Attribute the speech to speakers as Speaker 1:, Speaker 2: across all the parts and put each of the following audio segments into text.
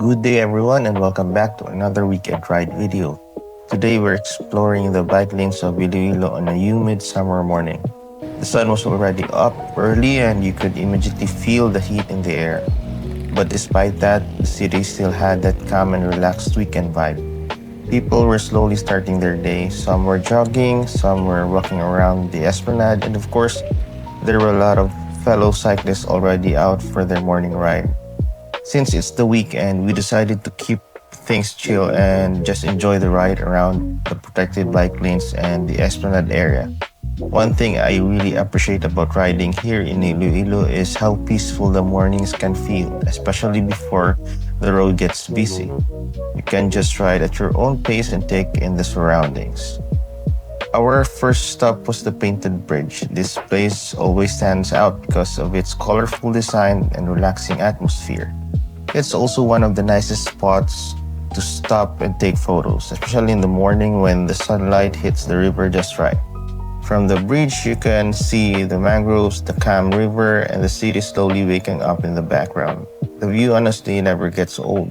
Speaker 1: Good day everyone and welcome back to another weekend ride video. Today we're exploring the bike lanes of Iloilo on a humid summer morning. The sun was already up early and you could immediately feel the heat in the air. But despite that, the city still had that calm and relaxed weekend vibe. People were slowly starting their day. Some were jogging, some were walking around the Esplanade, and of course, there were a lot of fellow cyclists already out for their morning ride. Since it's the weekend, we decided to keep things chill and just enjoy the ride around the protected bike lanes and the Esplanade area. One thing I really appreciate about riding here in Iloilo is how peaceful the mornings can feel, especially before the road gets busy. You can just ride at your own pace and take in the surroundings. Our first stop was the Painted Bridge. This place always stands out because of its colorful design and relaxing atmosphere. It's also one of the nicest spots to stop and take photos, especially in the morning when the sunlight hits the river just right. From the bridge, you can see the mangroves, the calm river, and the city slowly waking up in the background. The view honestly never gets old.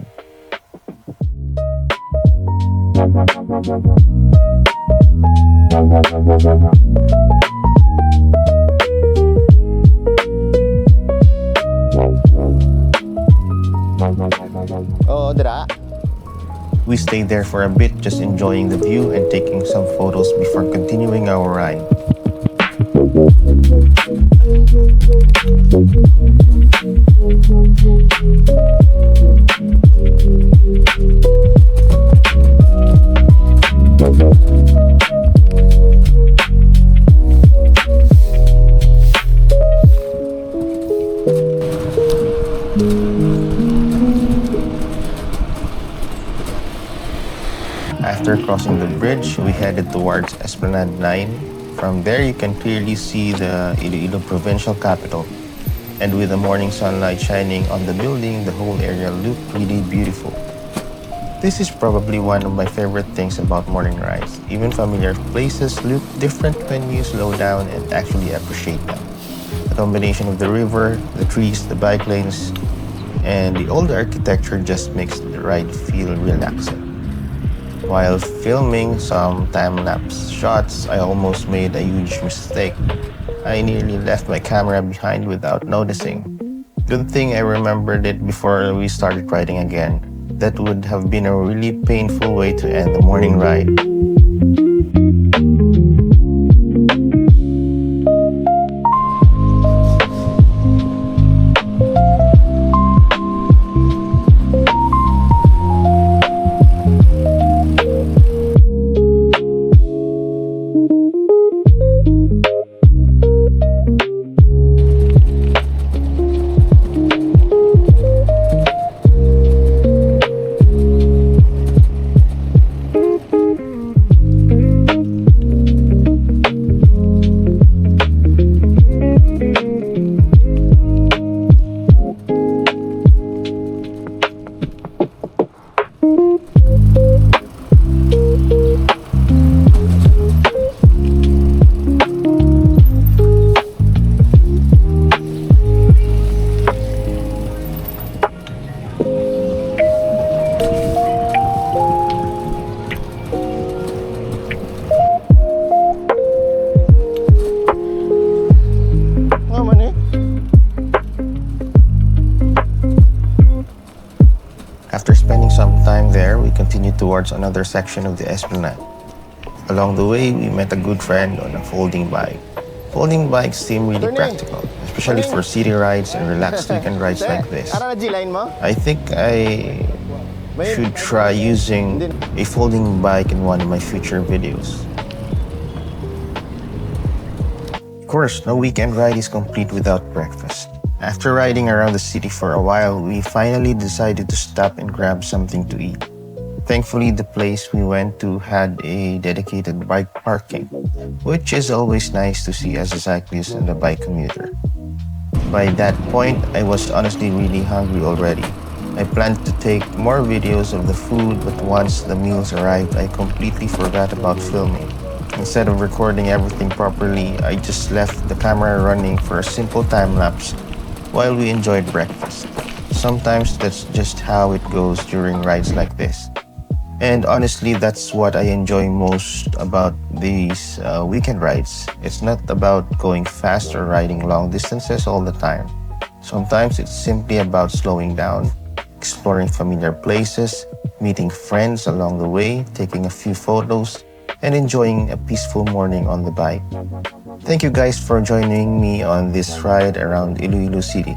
Speaker 2: Oh, dira.
Speaker 1: We stayed there for a bit, just enjoying the view and taking some photos before continuing our ride. After crossing the bridge, we headed towards Esplanade 9. From there, you can clearly see the Iloilo Provincial Capitol. And with the morning sunlight shining on the building, the whole area looked really beautiful. This is probably one of my favorite things about morning rides. Even familiar places look different when you slow down and actually appreciate them. The combination of the river, the trees, the bike lanes, and the old architecture just makes the ride feel relaxing. While filming some time-lapse shots, I almost made a huge mistake. I nearly left my camera behind without noticing. Good thing I remembered it before we started riding again. That would have been a really painful way to end the morning ride. After spending some time there, we continued towards another section of the Esplanade. Along the way, we met a good friend on a folding bike. Folding bikes seem really practical, especially for city rides and relaxed weekend rides like this. I think I should try using a folding bike in one of my future videos. Of course, no weekend ride is complete without breakfast. After riding around the city for a while, we finally decided to stop and grab something to eat. Thankfully, the place we went to had a dedicated bike parking, which is always nice to see as a cyclist and a bike commuter. By that point, I was honestly really hungry already. I planned to take more videos of the food, but once the meals arrived, I completely forgot about filming. Instead of recording everything properly, I just left the camera running for a simple time lapse while we enjoyed breakfast. sometimes that's just how it goes during rides like this. And honestly, that's what I enjoy most about these weekend rides. It's not about going fast or riding long distances all the time. Sometimes it's simply about slowing down, exploring familiar places, meeting friends along the way, taking a few photos, and enjoying a peaceful morning on the bike. Thank you guys for joining me on this ride around Iloilo City.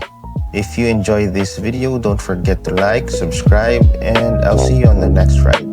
Speaker 1: If you enjoyed this video, don't forget to like, subscribe, and I'll see you on the next ride.